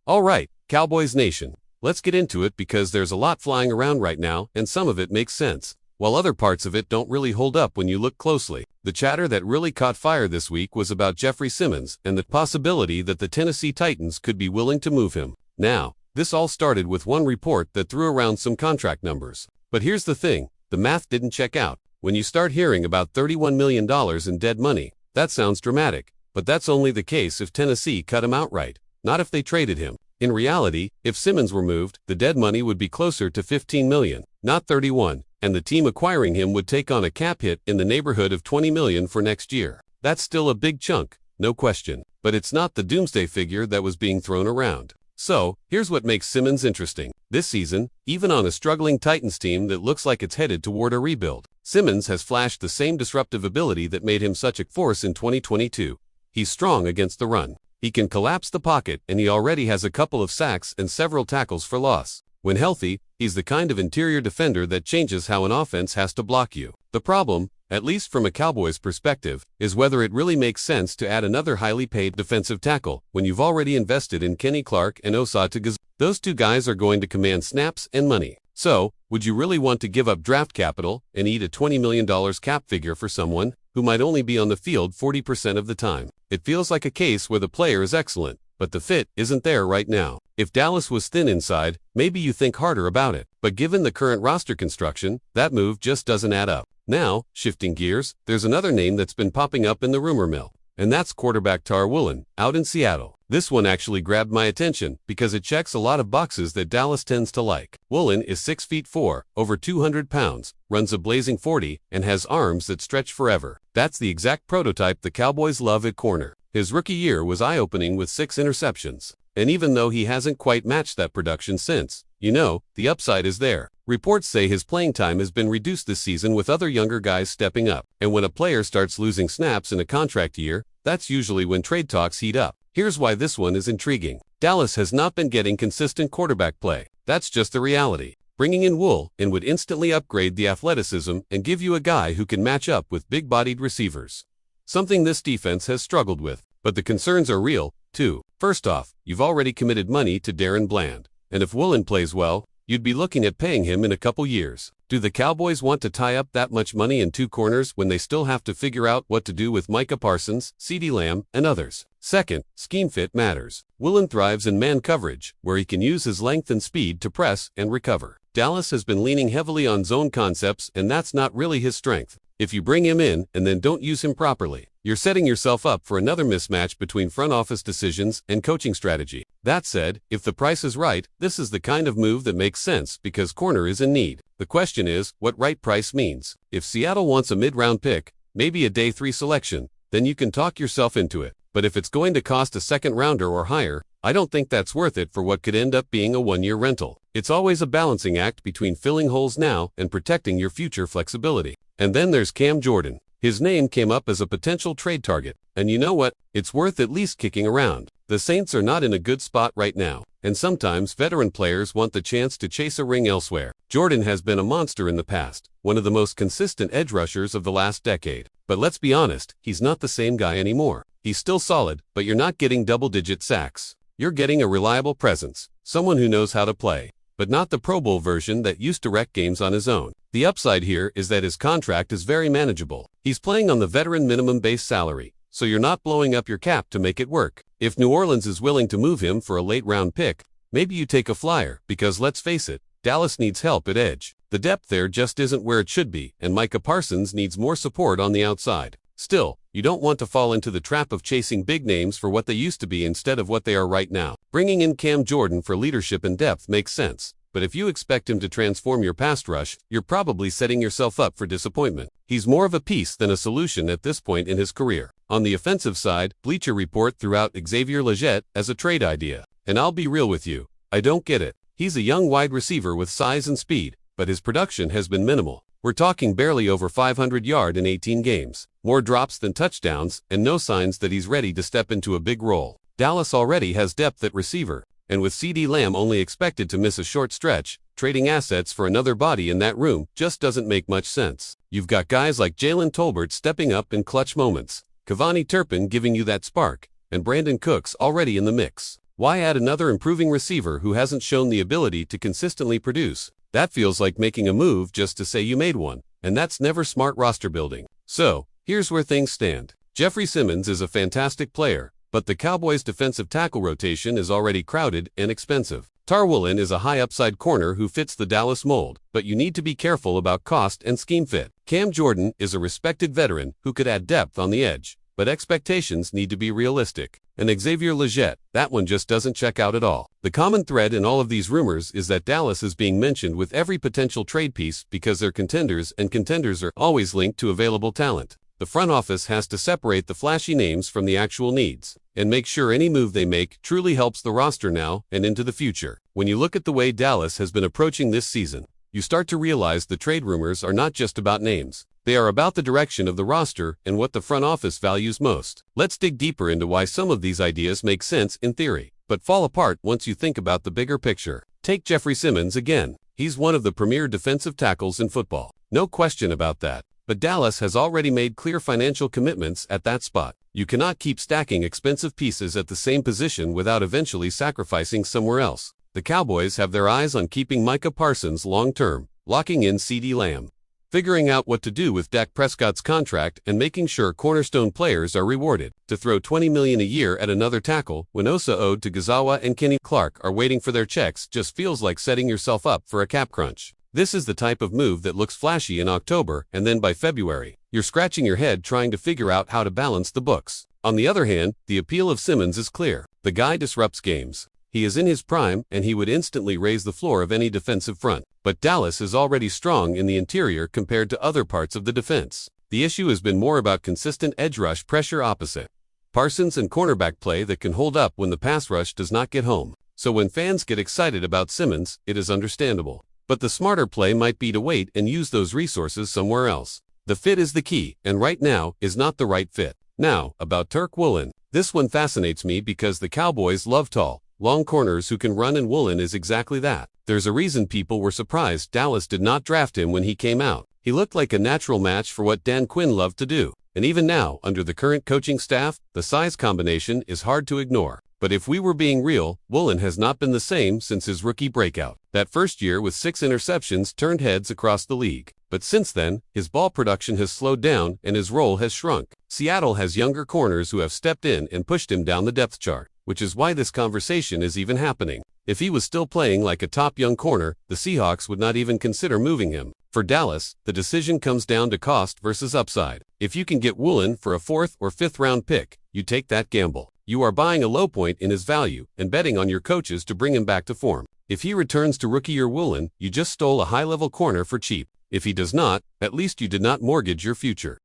All right, Cowboys Nation. Let's get into it because there's a lot flying around right now and some of it makes sense, while other parts of it don't really hold up when you look closely. The chatter that really caught fire this week was about Jeffrey Simmons and the possibility that the Tennessee Titans could be willing to move him. Now, this all started with one report that threw around some contract numbers. But here's the thing, the math didn't check out. When you start hearing about $31 million in dead money, that sounds dramatic, but that's only the case if Tennessee cut him outright, not if they traded him. In reality, if Simmons were moved, the dead money would be closer to $15 million, not 31, and the team acquiring him would take on a cap hit in the neighborhood of $20 million for next year. That's still a big chunk, no question, but it's not the doomsday figure that was being thrown around. So, here's what makes Simmons interesting. This season, even on a struggling Titans team that looks like it's headed toward a rebuild, Simmons has flashed the same disruptive ability that made him such a force in 2022. He's strong against the run. He can collapse the pocket, and he already has a couple of sacks and several tackles for loss. When healthy, he's the kind of interior defender that changes how an offense has to block you. The problem, at least from a Cowboys perspective, is whether it really makes sense to add another highly paid defensive tackle when you've already invested in Kenny Clark and Osa Tagaz. Those two guys are going to command snaps and money. So, would you really want to give up draft capital and eat a $20 million cap figure for someone who might only be on the field 40% of the time? It feels like a case where the player is excellent, but the fit isn't there right now. If Dallas was thin inside, maybe you think harder about it. But given the current roster construction, that move just doesn't add up. Now, shifting gears, there's another name that's been popping up in the rumor mill, and that's quarterback Tariq Woolen, out in Seattle. This one actually grabbed my attention because it checks a lot of boxes that Dallas tends to like. Woolen is 6'4", over 200 pounds, runs a blazing 40, and has arms that stretch forever. That's the exact prototype the Cowboys love at corner. His rookie year was eye-opening with 6 interceptions. And even though he hasn't quite matched that production since, the upside is there. Reports say his playing time has been reduced this season with other younger guys stepping up. And when a player starts losing snaps in a contract year, that's usually when trade talks heat up. Here's why this one is intriguing. Dallas has not been getting consistent quarterback play. That's just the reality. Bringing in Woolen would instantly upgrade the athleticism and give you a guy who can match up with big-bodied receivers. Something this defense has struggled with. But the concerns are real, too. First off, you've already committed money to Darren Bland. And if Woolen plays well, you'd be looking at paying him in a couple years. Do the Cowboys want to tie up that much money in 2 corners when they still have to figure out what to do with Micah Parsons, CeeDee Lamb, and others? Second, scheme fit matters. Woolen thrives in man coverage, where he can use his length and speed to press and recover. Dallas has been leaning heavily on zone concepts, and that's not really his strength. If you bring him in and then don't use him properly, you're setting yourself up for another mismatch between front office decisions and coaching strategy. That said, if the price is right, this is the kind of move that makes sense because corner is in need. The question is, what right price means. If Seattle wants a mid-round pick, maybe a day 3 selection, then you can talk yourself into it. But if it's going to cost a second rounder or higher, I don't think that's worth it for what could end up being a 1-year rental. It's always a balancing act between filling holes now and protecting your future flexibility. And then there's Cam Jordan. His name came up as a potential trade target. And you know what? It's worth at least kicking around. The Saints are not in a good spot right now, and sometimes veteran players want the chance to chase a ring elsewhere. Jordan has been a monster in the past, one of the most consistent edge rushers of the last decade. But let's be honest, he's not the same guy anymore. He's still solid, but you're not getting double-digit sacks. You're getting a reliable presence, someone who knows how to play, but not the Pro Bowl version that used to wreck games on his own. The upside here is that his contract is very manageable. He's playing on the veteran minimum base salary, so you're not blowing up your cap to make it work. If New Orleans is willing to move him for a late-round pick, maybe you take a flyer, because let's face it, Dallas needs help at edge. The depth there just isn't where it should be, and Micah Parsons needs more support on the outside. Still, you don't want to fall into the trap of chasing big names for what they used to be instead of what they are right now. Bringing in Cam Jordan for leadership and depth makes sense, but if you expect him to transform your pass rush, you're probably setting yourself up for disappointment. He's more of a piece than a solution at this point in his career. On the offensive side, Bleacher Report threw out Xavier Legette as a trade idea. And I'll be real with you, I don't get it. He's a young wide receiver with size and speed, but his production has been minimal. We're talking barely over 500 yards in 18 games, more drops than touchdowns, and no signs that he's ready to step into a big role. Dallas already has depth at receiver, and with CeeDee Lamb only expected to miss a short stretch, trading assets for another body in that room just doesn't make much sense. You've got guys like Jalen Tolbert stepping up in clutch moments, Cavani Turpin giving you that spark, and Brandon Cooks already in the mix. Why add another improving receiver who hasn't shown the ability to consistently produce? That feels like making a move just to say you made one, and that's never smart roster building. So, here's where things stand. Jeffrey Simmons is a fantastic player, but the Cowboys' defensive tackle rotation is already crowded and expensive. Woolen is a high-upside corner who fits the Dallas mold, but you need to be careful about cost and scheme fit. Cam Jordan is a respected veteran who could add depth on the edge, but expectations need to be realistic. And Xavier Legette, that one just doesn't check out at all. The common thread in all of these rumors is that Dallas is being mentioned with every potential trade piece because they're contenders, and contenders are always linked to available talent. The front office has to separate the flashy names from the actual needs, and make sure any move they make truly helps the roster now and into the future. When you look at the way Dallas has been approaching this season, you start to realize the trade rumors are not just about names. They are about the direction of the roster and what the front office values most. Let's dig deeper into why some of these ideas make sense in theory, but fall apart once you think about the bigger picture. Take Jeffrey Simmons again. He's one of the premier defensive tackles in football. No question about that. But Dallas has already made clear financial commitments at that spot. You cannot keep stacking expensive pieces at the same position without eventually sacrificing somewhere else. The Cowboys have their eyes on keeping Micah Parsons long-term, locking in CeeDee Lamb, figuring out what to do with Dak Prescott's contract, and making sure cornerstone players are rewarded. To throw $20 million a year at another tackle when Osa Odighizuwa and Kenny Clark are waiting for their checks just feels like setting yourself up for a cap crunch. This is the type of move that looks flashy in October, and then by February, you're scratching your head trying to figure out how to balance the books. On the other hand, the appeal of Simmons is clear. The guy disrupts games. He is in his prime, and he would instantly raise the floor of any defensive front. But Dallas is already strong in the interior compared to other parts of the defense. The issue has been more about consistent edge rush pressure opposite Parsons and cornerback play that can hold up when the pass rush does not get home. So when fans get excited about Simmons, it is understandable. But the smarter play might be to wait and use those resources somewhere else. The fit is the key, and right now is not the right fit. Now, about Woolen. This one fascinates me because the Cowboys love tall, long corners who can run, and Woolen is exactly that. There's a reason people were surprised Dallas did not draft him when he came out. He looked like a natural match for what Dan Quinn loved to do. And even now, under the current coaching staff, the size combination is hard to ignore. But if we were being real, Woolen has not been the same since his rookie breakout. That first year with 6 interceptions turned heads across the league. But since then, his ball production has slowed down and his role has shrunk. Seattle has younger corners who have stepped in and pushed him down the depth chart, which is why this conversation is even happening. If he was still playing like a top young corner, the Seahawks would not even consider moving him. For Dallas, the decision comes down to cost versus upside. If you can get Woolen for a 4th or 5th round pick, you take that gamble. You are buying a low point in his value and betting on your coaches to bring him back to form. If he returns to rookie year Woolen, you just stole a high-level corner for cheap. If he does not, at least you did not mortgage your future.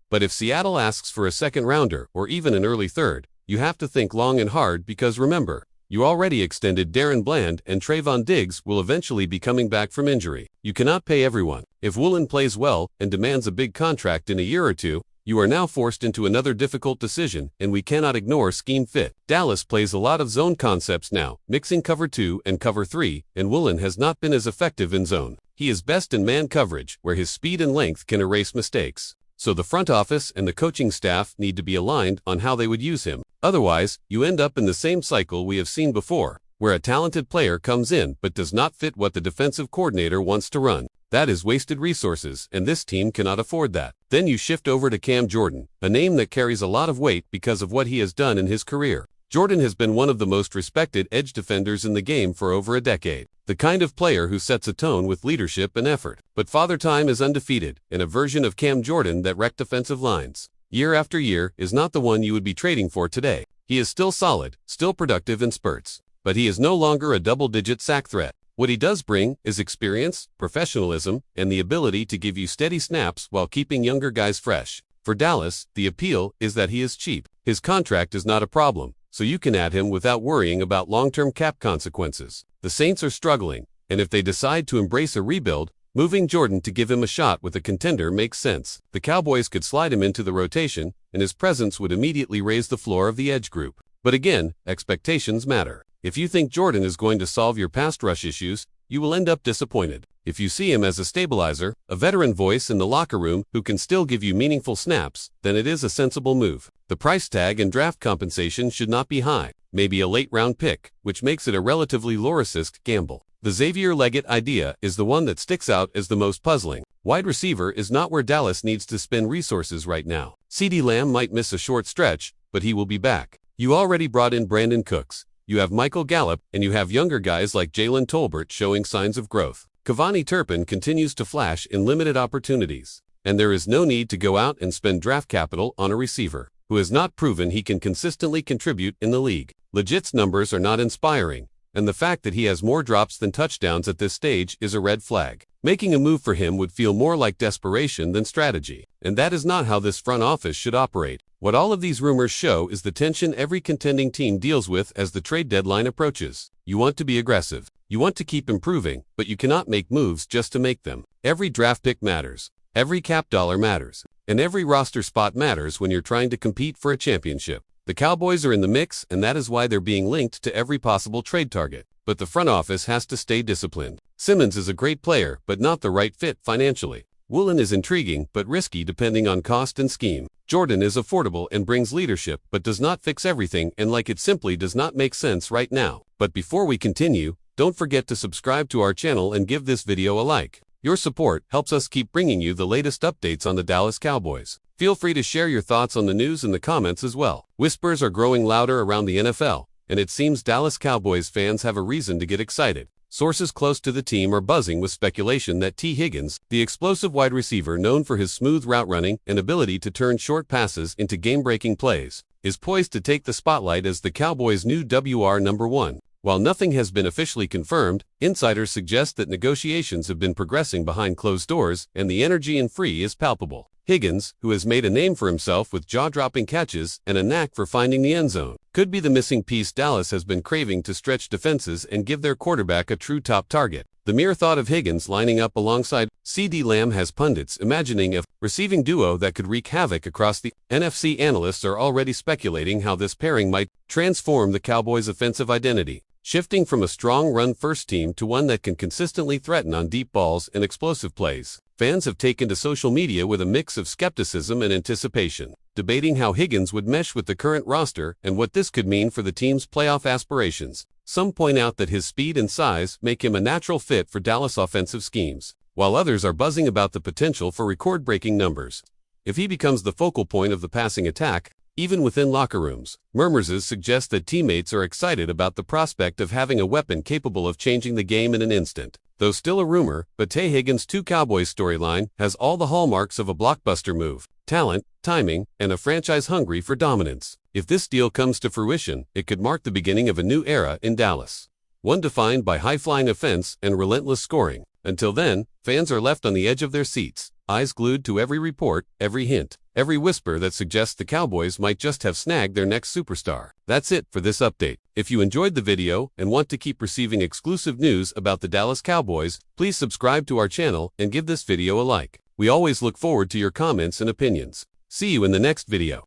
But if Seattle asks for a 2nd rounder or even an early 3rd, you have to think long and hard because remember, you already extended Darren Bland, and Trayvon Diggs will eventually be coming back from injury. You cannot pay everyone. If Woolen plays well and demands a big contract in a year or two, you are now forced into another difficult decision, and we cannot ignore scheme fit. Dallas plays a lot of zone concepts now, mixing cover 2 and cover 3, and Woolen has not been as effective in zone. He is best in man coverage, where his speed and length can erase mistakes. So the front office and the coaching staff need to be aligned on how they would use him. Otherwise, you end up in the same cycle we have seen before, where a talented player comes in but does not fit what the defensive coordinator wants to run. That is wasted resources, and this team cannot afford that. Then you shift over to Cam Jordan, a name that carries a lot of weight because of what he has done in his career. Jordan has been one of the most respected edge defenders in the game for over a decade. The kind of player who sets a tone with leadership and effort. But Father Time is undefeated, and a version of Cam Jordan that wrecked defensive lines year after year is not the one you would be trading for today. He is still solid, still productive in spurts, but he is no longer a double-digit sack threat. What he does bring is experience, professionalism, and the ability to give you steady snaps while keeping younger guys fresh. For Dallas, the appeal is that he is cheap. His contract is not a problem, so you can add him without worrying about long-term cap consequences. The Saints are struggling, and if they decide to embrace a rebuild, moving Jordan to give him a shot with a contender makes sense. The Cowboys could slide him into the rotation, and his presence would immediately raise the floor of the edge group. But again, expectations matter. If you think Jordan is going to solve your pass rush issues, you will end up disappointed. If you see him as a stabilizer, a veteran voice in the locker room who can still give you meaningful snaps, then it is a sensible move. The price tag and draft compensation should not be high. maybe a late-round pick, which makes it a relatively low-risk gamble. The Xavier Leggett idea is the one that sticks out as the most puzzling. Wide receiver is not where Dallas needs to spend resources right now. CeeDee Lamb might miss a short stretch, but he will be back. You already brought in Brandon Cooks, you have Michael Gallup, and you have younger guys like Jalen Tolbert showing signs of growth. Cavani Turpin continues to flash in limited opportunities, and there is no need to go out and spend draft capital on a receiver who has not proven he can consistently contribute in the league. Legit's numbers are not inspiring, and the fact that he has more drops than touchdowns at this stage is a red flag. Making a move for him would feel more like desperation than strategy, and that is not how this front office should operate. What all of these rumors show is the tension every contending team deals with as the trade deadline approaches. You want to be aggressive, you want to keep improving, but you cannot make moves just to make them. Every draft pick matters, every cap dollar matters, and every roster spot matters when you're trying to compete for a championship. The Cowboys are in the mix, and that is why they're being linked to every possible trade target. But the front office has to stay disciplined. Simmons is a great player, but not the right fit financially. Woolen is intriguing, but risky depending on cost and scheme. Jordan is affordable and brings leadership, but does not fix everything, and it simply does not make sense right now. But before we continue, don't forget to subscribe to our channel and give this video a like. Your support helps us keep bringing you the latest updates on the Dallas Cowboys. Feel free to share your thoughts on the news in the comments as well. Whispers are growing louder around the NFL, and it seems Dallas Cowboys fans have a reason to get excited. Sources close to the team are buzzing with speculation that T. Higgins, the explosive wide receiver known for his smooth route running and ability to turn short passes into game-breaking plays, is poised to take the spotlight as the Cowboys' new WR1. While nothing has been officially confirmed, insiders suggest that negotiations have been progressing behind closed doors and the energy in free is palpable. Higgins, who has made a name for himself with jaw-dropping catches and a knack for finding the end zone, could be the missing piece Dallas has been craving to stretch defenses and give their quarterback a true top target. The mere thought of Higgins lining up alongside CeeDee Lamb has pundits imagining a receiving duo that could wreak havoc across the NFC. Analysts are already speculating how this pairing might transform the Cowboys' offensive identity, shifting from a strong run-first team to one that can consistently threaten on deep balls and explosive plays. Fans have taken to social media with a mix of skepticism and anticipation, debating how Higgins would mesh with the current roster and what this could mean for the team's playoff aspirations. Some point out that his speed and size make him a natural fit for Dallas offensive schemes, while others are buzzing about the potential for record-breaking numbers if he becomes the focal point of the passing attack. Even within locker rooms, murmurs suggest that teammates are excited about the prospect of having a weapon capable of changing the game in an instant. Though still a rumor, but T. Higgins' two Cowboys storyline has all the hallmarks of a blockbuster move: talent, timing, and a franchise hungry for dominance. If this deal comes to fruition, it could mark the beginning of a new era in Dallas, one defined by high-flying offense and relentless scoring. Until then, fans are left on the edge of their seats, eyes glued to every report, every hint, every whisper that suggests the Cowboys might just have snagged their next superstar. That's it for this update. If you enjoyed the video and want to keep receiving exclusive news about the Dallas Cowboys, please subscribe to our channel and give this video a like. We always look forward to your comments and opinions. See you in the next video.